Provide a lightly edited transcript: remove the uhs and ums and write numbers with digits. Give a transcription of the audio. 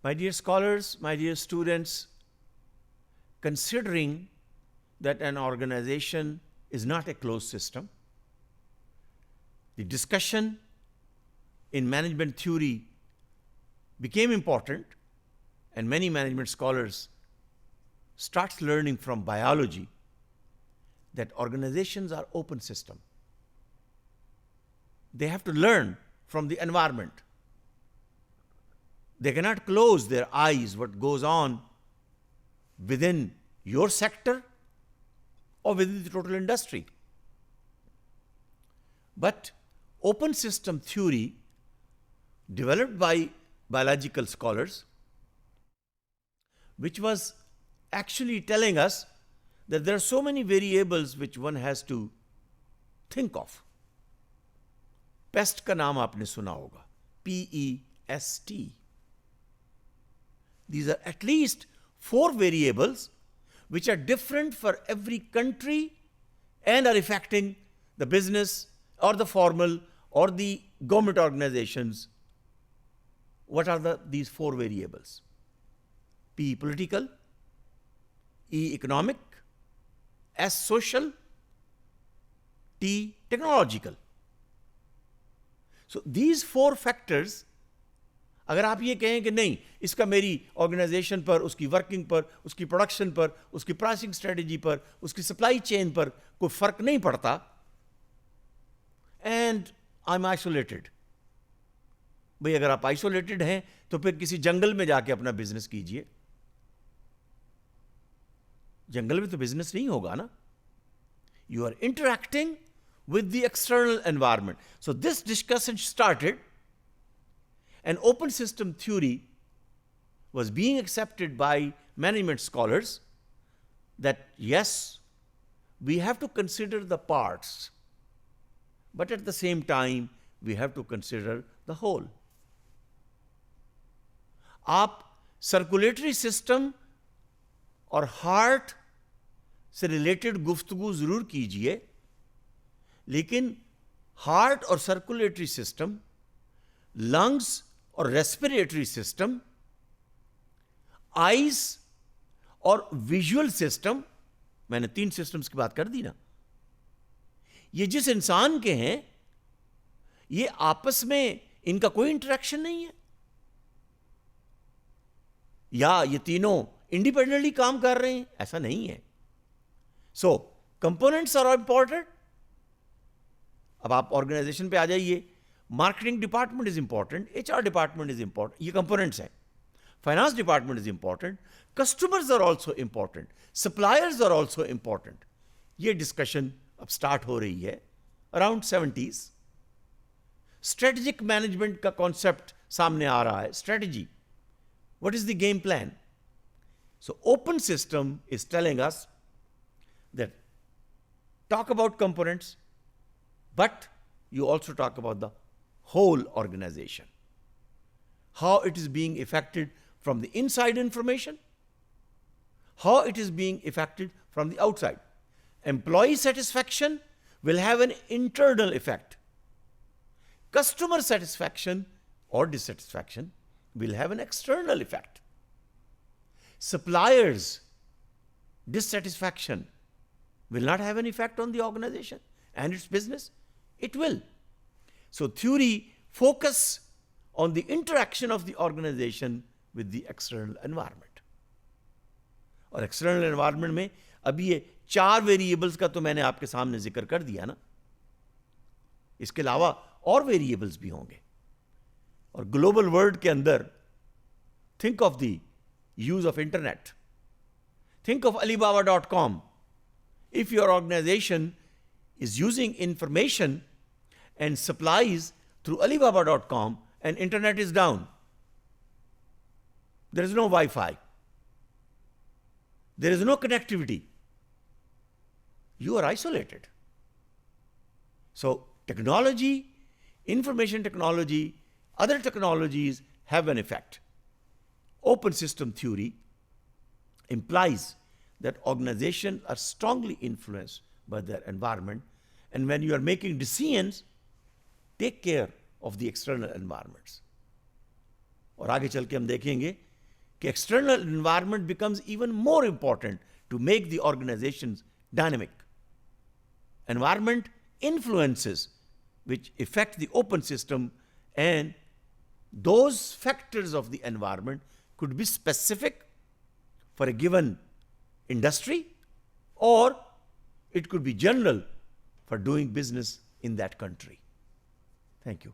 My dear scholars, my dear students, considering that an organization is not a closed system, the discussion in management theory became important, and many management scholars start learning from biology that organizations are open system. They have to learn from the environment. They cannot close their eyes what goes on within your sector or within the total industry. But open system theory, developed by biological scholars, which was actually telling us that there are so many variables which one has to think of. Pest का नाम आपने सुना होगा, PEST. These are at least 4 variables which are different for every country and are affecting the business or the formal or the government organizations. What are these 4 variables? P, political, E, economic, S, social, T, technological. So these 4 factors, अगर आप ये कहें कि नहीं इसका मेरी organisation पर, उसकी वर्किंग पर, उसकी प्रोडक्शन पर, उसकी प्राइसिंग स्ट्रेटजी पर, उसकी सप्लाई चेन पर कोई फर्क नहीं पड़ता, एंड आई एम आइसोलेटेड, भाई अगर आप आइसोलेटेड हैं तो फिर किसी जंगल में जाके अपना बिजनेस कीजिए. जंगल में तो बिजनेस नहीं होगा ना. You are interacting with the external environment. So this discussion started, and open system theory was being accepted by management scholars that yes, we have to consider the parts, but at the same time we have to consider the whole. आप circulatory system और heart से related गुफ्तगू जरूर कीजिए, लेकिन heart और circulatory system, lungs और respiratory system, eyes और विजुअल सिस्टम, मैंने 3 सिस्टम्स की बात कर दी ना, ये जिस इंसान के हैं ये आपस में इनका कोई इंटरेक्शन नहीं है, या ये तीनों इंडिपेंडेंटली काम कर रहे हैं, ऐसा नहीं है. So components are important. अब आप ऑर्गेनाइजेशन पे आ जाइए, marketing department is important, HR department is important, ये कंपोनेंट्स हैं. Finance department is important, customers are also important, suppliers are also important. ये डिस्कशन अब स्टार्ट हो रही है अराउंड 70s. स्ट्रेटेजिक मैनेजमेंट का कॉन्सेप्ट सामने आ रहा है. Strategy, what is the game plan? So open system is telling us that talk about components, but you also talk about the whole organization, how it is being affected from the inside information, how it is being affected from the outside. Employee satisfaction will have an internal effect. Customer satisfaction or dissatisfaction will have an external effect. Suppliers' dissatisfaction will not have an effect on the organization and its business. It will. So theory focus on the interaction of the organization with the external environment. और external environment में अभी ये 4 variables का तो मैंने आपके सामने जिक्र कर दिया ना, इसके अलावा और variables भी होंगे. और ग्लोबल वर्ल्ड के अंदर think of the use of internet, think of Alibaba.com. If your organization is using information and supplies through Alibaba.com and internet is down, there is no Wi-Fi, there is no connectivity, you are isolated. So technology, information technology, other technologies have an effect. Open system theory implies that organizations are strongly influenced by their environment, and when you are making decisions, take care of the external environments. और आगे चल के हम देखेंगे कि external environment becomes even more important to make the organizations dynamic. Environment influences which affect the open system, and those factors of the environment could be specific for a given industry, or it could be general for doing business in that country. Thank you.